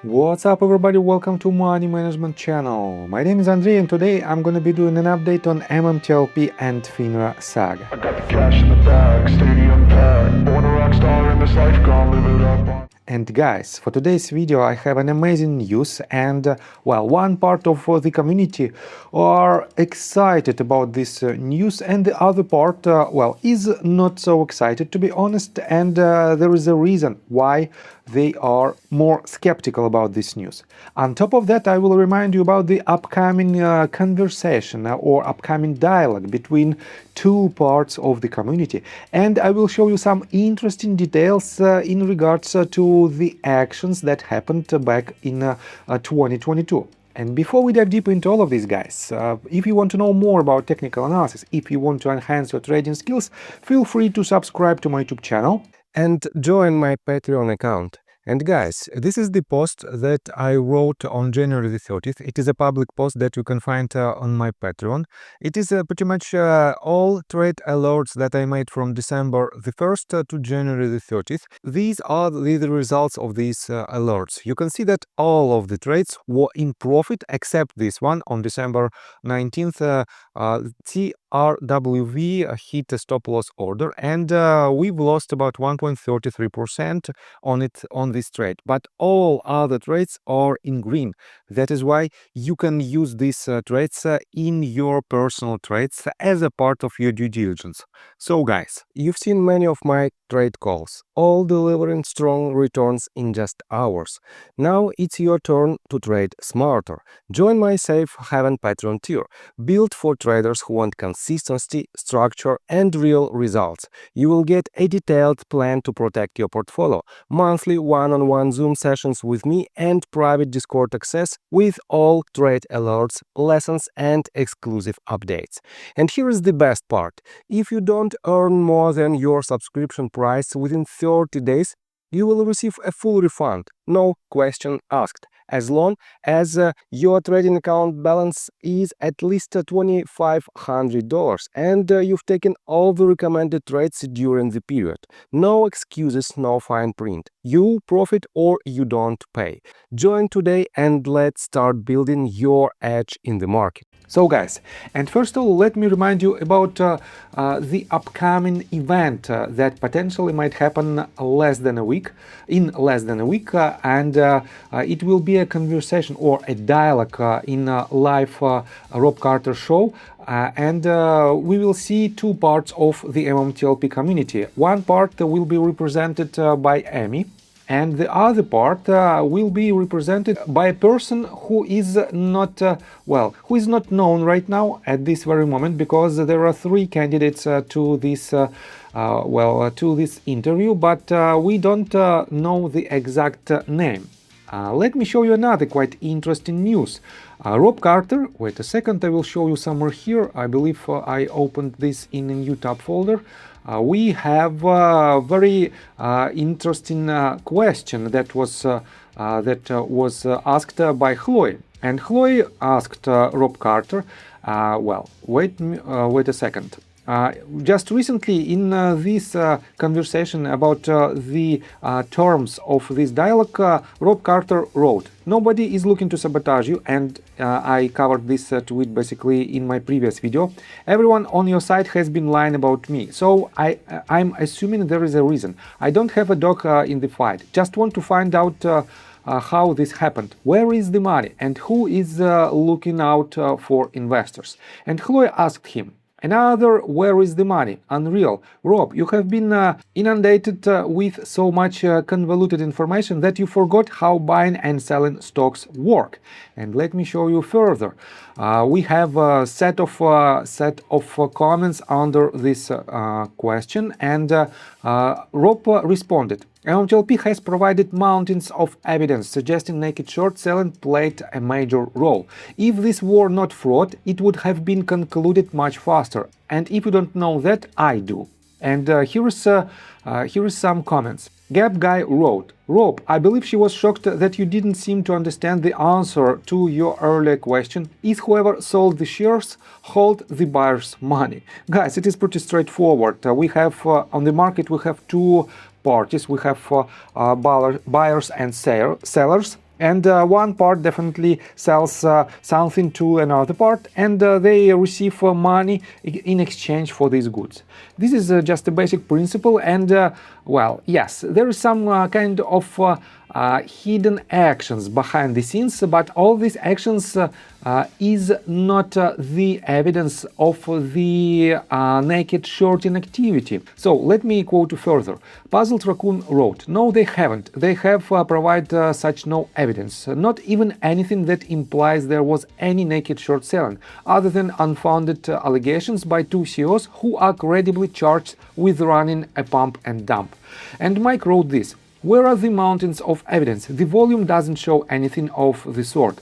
What's up everybody, welcome to Money Management channel. My name is Andrei and today I'm gonna be doing an update on MMTLP and FINRA saga. I got the cash in the bag, stadium packed. Born a rock star in this life, gonna live it up. And guys, for today's video I have an amazing news and well, one part of the community are excited about this news and the other part, is not so excited to be honest, and there is a reason why they are more skeptical about this news. On top of that, I will remind you about the upcoming conversation or upcoming dialogue between two parts of the community, and I will show you some interesting details in regards to the actions that happened back in 2022. And before we dive deep into all of these, guys, if you want to know more about technical analysis, if you want to enhance your trading skills, feel free to subscribe to my YouTube channel and join my Patreon account. And guys, this is the post that I wrote on January the 30th. It is a public post that you can find on my Patreon. It is pretty much all trade alerts that I made from December the 1st to January the 30th. These are the results of these alerts. You can see that all of the trades were in profit except this one on December 19th. TRWV hit a stop loss order and we've lost about 1.33% on this trade, but all other trades are in green. That is why you can use these trades in your personal trades as a part of your due diligence. So guys, you've seen many of my trade calls, all delivering strong returns in just hours. Now it's your turn to trade smarter. Join my safe haven Patreon tier, built for traders who want consistency, structure, and real results. You will get a detailed plan to protect your portfolio, monthly one-on-one Zoom sessions with me, and private Discord access with all trade alerts, lessons, and exclusive updates. And here is the best part. If you don't earn more than your subscription price within 30 days, you will receive a full refund, no question asked, as long as your trading account balance is at least $2,500 and you've taken all the recommended trades during the period. No excuses, no fine print. You profit or you don't pay. Join today and let's start building your edge in the market. So guys, and first of all, let me remind you about the upcoming event that potentially might happen in less than a week, and it will be a conversation or a dialogue in a live Rob Carter show. And we will see two parts of the MMTLP community. One part will be represented by Amy, and the other part will be represented by a person who is not who is not known right now at this very moment, because there are three candidates to this to this interview, but we don't know the exact name. Let me show you another quite interesting news. Rob Carter, wait a second, I will show you somewhere here. I believe I opened this in a new tab folder. We have a very interesting question that was asked by Chloe, and Chloe asked Rob Carter. Wait a second. Just recently in this conversation about the terms of this dialogue, Rob Carter wrote, "Nobody is looking to sabotage you," and I covered this tweet basically in my previous video. "Everyone on your side has been lying about me, so I'm assuming there is a reason. I don't have a dog in the fight, just want to find out how this happened, where is the money, and who is looking out for investors." And Chloe asked him another, "Where is the money? Unreal. Rob, you have been inundated with so much convoluted information that you forgot how buying and selling stocks work." And let me show you further. We have a set of comments under this question, and Rob responded, "MMTLP has provided mountains of evidence suggesting naked short selling played a major role. If this were not fraud, it would have been concluded much faster. And if you don't know that, I do." And here is some comments. Gap Guy wrote, "Rob, I believe she was shocked that you didn't seem to understand the answer to your earlier question. Is whoever sold the shares hold the buyer's money?" Guys, it is pretty straightforward. We have on the market we have two parties. We have buyers and sellers. And one part definitely sells something to another part, and they receive money in exchange for these goods. This is just a basic principle, and well, yes, there is some kind of hidden actions behind the scenes, but all these actions is not the evidence of the naked shorting activity. So let me quote further. Puzzled Raccoon wrote, "No, they haven't. They have provided such no evidence, not even anything that implies there was any naked short selling, other than unfounded allegations by two CEOs who are credibly charged with running a pump and dump." And Mike wrote this. "Where are the mountains of evidence? The volume doesn't show anything of the sort."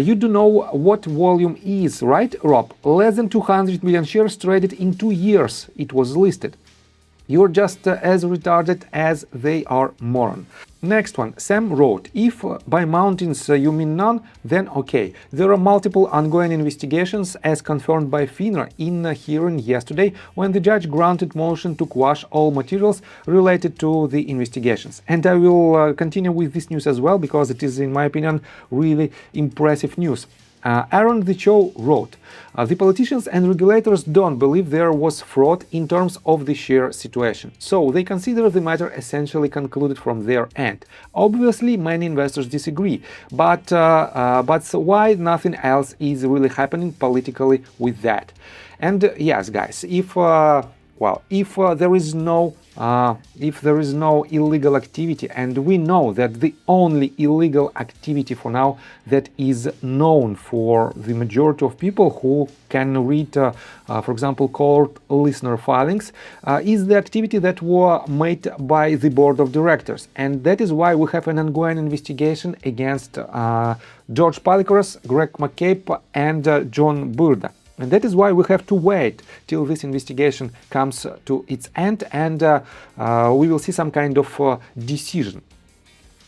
You do know what volume is, right, Rob? Less than 200 million shares traded in 2 years it was listed. You're just as retarded as they are, moron. Next one, Sam wrote, "If by mountains you mean none, then okay. There are multiple ongoing investigations as confirmed by FINRA in a hearing yesterday when the judge granted motion to quash all materials related to the investigations." And I will continue with this news as well, because it is, in my opinion, really impressive news. Aaron the Cho wrote, "The politicians and regulators don't believe there was fraud in terms of the share situation, so they consider the matter essentially concluded from their end. Obviously, many investors disagree, but why nothing else is really happening politically with that?" And yes, guys, if there is no illegal activity, and we know that the only illegal activity for now that is known for the majority of people who can read, for example, court listener filings, is the activity that were made by the board of directors. And that is why we have an ongoing investigation against George Palikoros, Greg McCabe, and John Burda. And that is why we have to wait till this investigation comes to its end, and we will see some kind of decision.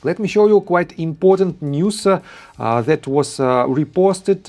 Let me show you quite important news that was reposted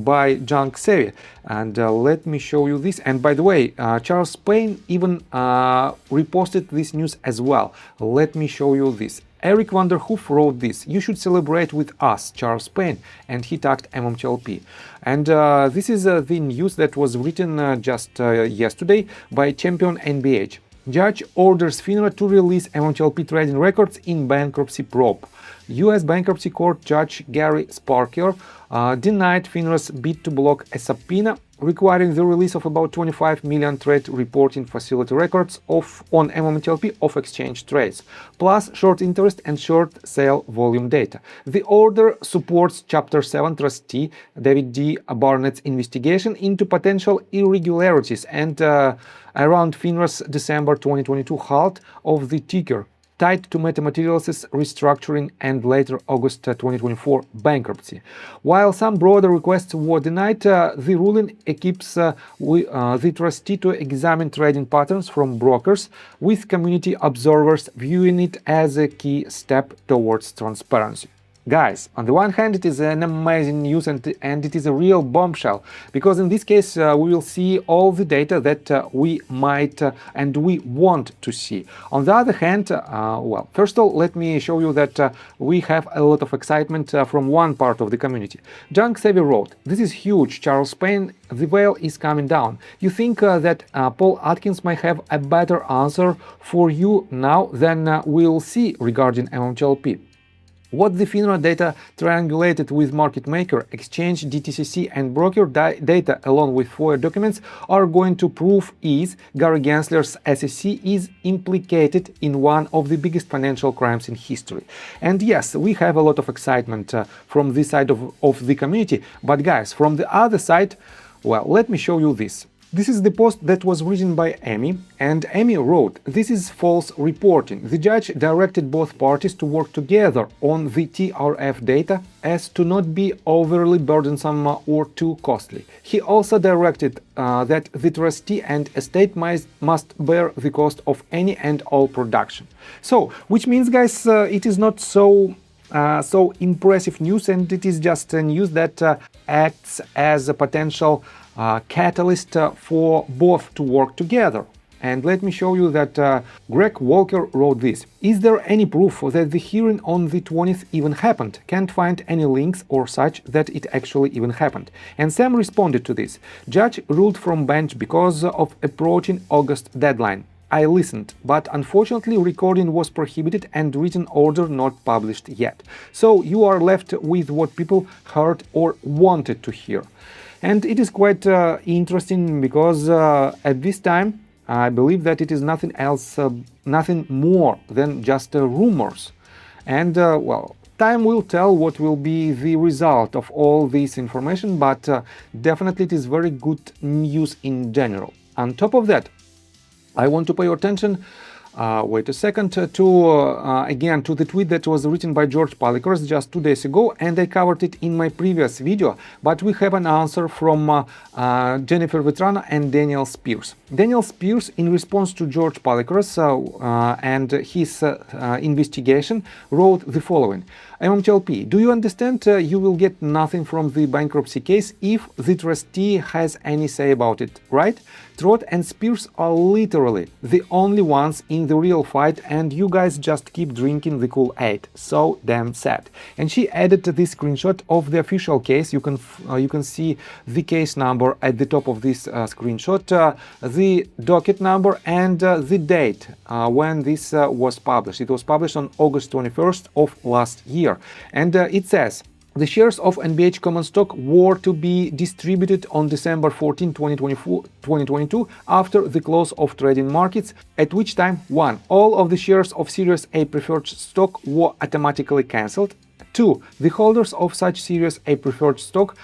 by Junk Savvy, and let me show you this. And by the way, Charles Payne even reposted this news as well. Let me show you this. Eric Vanderhoof wrote this: "You should celebrate with us, Charles Payne," and he tagged MMTLP. And this is the news that was written just yesterday by Champion NBH. Judge orders FINRA to release MMTLP trading records in bankruptcy probe. U.S. Bankruptcy Court Judge Gary Sparker denied FINRA's bid to block a subpoena requiring the release of about 25 million trade reporting facility records on MMTLP of exchange trades, plus short interest and short sale volume data. The order supports Chapter 7 trustee David D. Barnett's investigation into potential irregularities and around FINRA's December 2022 halt of the ticker tied to Metamaterials' restructuring and later August 2024 bankruptcy. While some broader requests were denied, the ruling equips the trustee to examine trading patterns from brokers, with community observers viewing it as a key step towards transparency. Guys, on the one hand, it is an amazing news and it is a real bombshell, because in this case we will see all the data that we might and we want to see. On the other hand, well, first of all, let me show you that we have a lot of excitement from one part of the community. Junk Savvy wrote, "This is huge, Charles Payne, the veil is coming down. You think that Paul Atkins might have a better answer for you now than we'll see regarding MMTLP. What the FINRA data triangulated with market maker, exchange, DTCC and broker data along with FOIA documents are going to prove is Gary Gensler's SEC is implicated in one of the biggest financial crimes in history." And yes, we have a lot of excitement from this side of the community, but guys, from the other side, well, let me show you this. This is the post that was written by Amy, and Amy wrote, "This is false reporting. The judge directed both parties to work together on the TRF data as to not be overly burdensome or too costly. He also directed that the trustee and estate must bear the cost of any and all production." So, which means, guys, it is not so impressive news, and it is just a news that acts as a potential catalyst for both to work together. And let me show you that Greg Walker wrote this. Is there any proof that the hearing on the 20th even happened? Can't find any links or such that it actually even happened. And Sam responded to this. Judge ruled from bench because of approaching August deadline. I listened, but unfortunately recording was prohibited and written order not published yet. So you are left with what people heard or wanted to hear. And it is quite interesting because at this time I believe that it is nothing else, nothing more than just rumors. And well, time will tell what will be the result of all this information, but definitely it is very good news in general. On top of that, I want to pay your attention, wait a second, to again to the tweet that was written by George Palikors just 2 days ago, and I covered it in my previous video, but we have an answer from Jennifer Vetrano and Daniel Spears. Daniel Spears, in response to George Palikors and his investigation, wrote the following. MMTLP, do you understand you will get nothing from the bankruptcy case if the trustee has any say about it, right? Trott and Spears are literally the only ones in the real fight, and you guys just keep drinking the Kool-Aid. So damn sad. And she added this screenshot of the official case. You can see the case number at the top of this screenshot, the docket number, and the date when this was published. It was published on August 21st of last year. And it says, the shares of NBH common stock were to be distributed on December 14, 2022 after the close of trading markets, at which time 1. All of the shares of Series A preferred stock were automatically cancelled. 2. The holders of such Series A preferred stock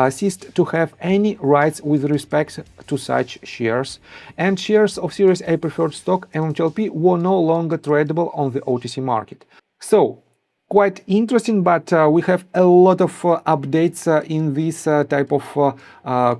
ceased to have any rights with respect to such shares, and shares of Series A preferred stock MMTLP were no longer tradable on the OTC market. So, quite interesting, but we have a lot of updates in this type of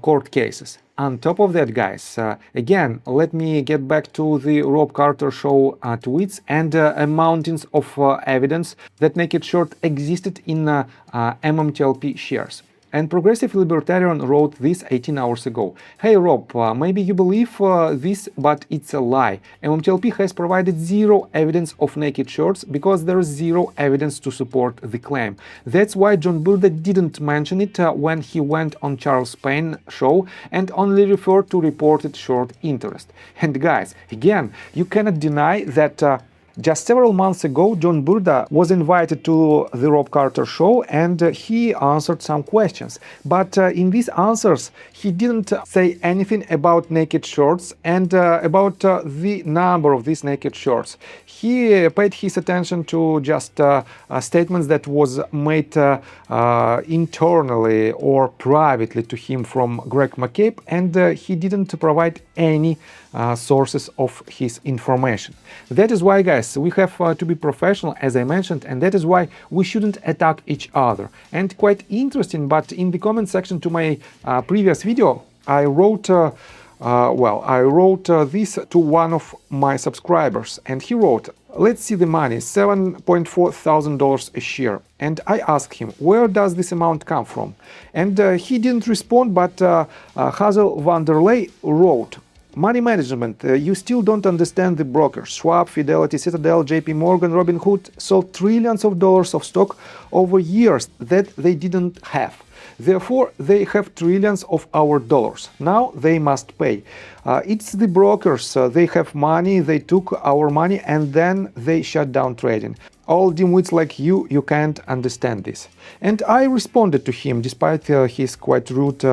court cases. On top of that, guys, again, let me get back to the Rob Carter show tweets and mountains of evidence that Naked Short existed in MMTLP shares. And Progressive Libertarian wrote this 18 hours ago. Hey Rob, maybe you believe this, but it's a lie. MMTLP has provided zero evidence of naked shorts because there is zero evidence to support the claim. That's why John Burda didn't mention it when he went on Charles Payne show and only referred to reported short interest. And guys, again, you cannot deny that just several months ago, John Burda was invited to the Rob Carter show and he answered some questions. But in these answers, he didn't say anything about naked shorts and about the number of these naked shorts. He paid his attention to just statements that was made internally or privately to him from Greg McCabe, and he didn't provide any sources of his information. That is why, guys, we have to be professional, as I mentioned, and that is why we shouldn't attack each other. And quite interesting, but in the comment section to my previous video, I wrote this to one of my subscribers, and he wrote, let's see the money, $7.4 thousand a share. And I asked him, where does this amount come from? And he didn't respond, but Hazel van der Leyen wrote, money management, you still don't understand the brokers. Schwab, Fidelity, Citadel, JP Morgan, Robinhood sold trillions of dollars of stock over years that they didn't have. Therefore, they have trillions of our dollars. Now they must pay. It's the brokers. They have money, they took our money, and then they shut down trading. All dimwits like you can't understand this. And I responded to him, despite his quite rude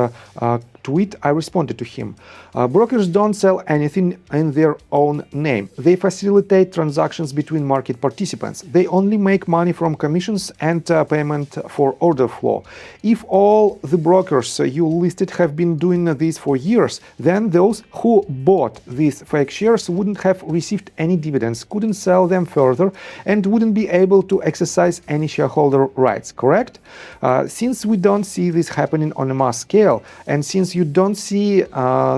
tweet, I responded to him. Brokers don't sell anything in their own name. They facilitate transactions between market participants. They only make money from commissions and payment for order flow. If all the brokers you listed have been doing this for years, then those who bought these fake shares wouldn't have received any dividends, couldn't sell them further, and wouldn't be able to exercise any shareholder rights, correct? Since we don't see this happening on a mass scale, and since you don't see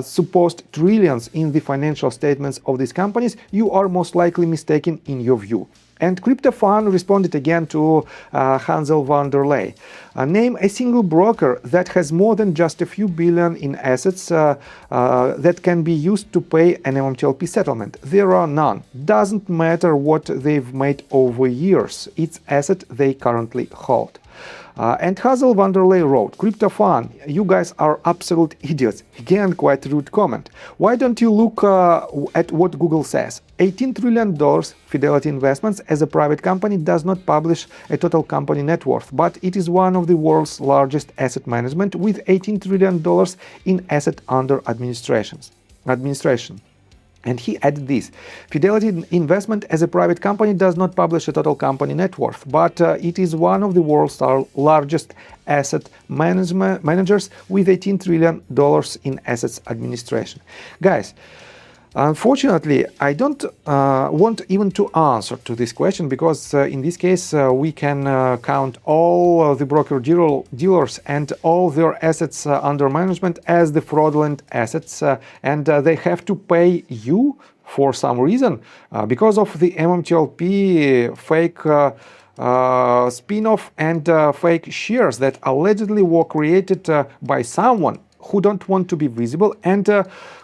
supposed trillions in the financial statements of these companies, you are most likely mistaken in your view. And CryptoFan responded again to Hansel van der Leij. Name a single broker that has more than just a few billion in assets that can be used to pay an MMTLP settlement. There are none. Doesn't matter what they've made over years. It's asset they currently hold. And Hazel van der Leij wrote, CryptoFan, you guys are absolute idiots. Again, quite rude comment. Why don't you look at what Google says? $18 trillion Fidelity Investments as a private company does not publish a total company net worth, but it is one of the world's largest asset management with $18 trillion in asset under administration. And he added this, Fidelity Investment as a private company does not publish a total company net worth, but it is one of the world's largest asset managers with $18 trillion in assets administration. Guys, unfortunately, I don't want even to answer to this question because in this case we can count all the broker dealers and all their assets under management as the fraudulent assets and they have to pay you for some reason because of the MMTLP fake spin-off and fake shares that allegedly were created by someone who don't want to be visible and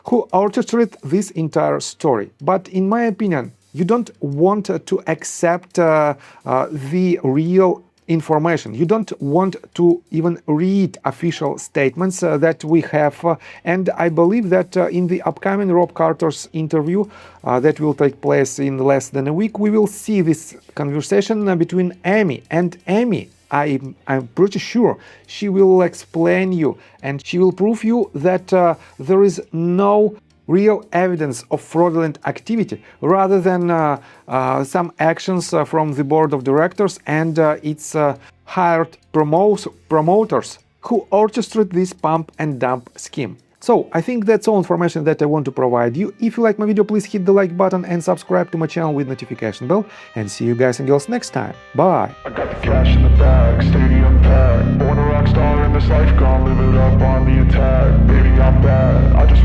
who orchestrate this entire story. But in my opinion, you don't want to accept the real information. You don't want to even read official statements that we have. And I believe that in the upcoming Rob Carter's interview that will take place in less than a week, we will see this conversation between Amy and Amy. I'm pretty sure she will explain you and she will prove you that there is no real evidence of fraudulent activity rather than some actions from the board of directors and its hired promoters who orchestrate this pump and dump scheme. So, I think that's all information that I want to provide you. If you like my video, please hit the like button and subscribe to my channel with notification bell. And see you guys and girls next time. Bye! I got the cash in the bag, stadium packed. Born a rock star in this life, gone live it up on the attack. Baby, I'm bad. I just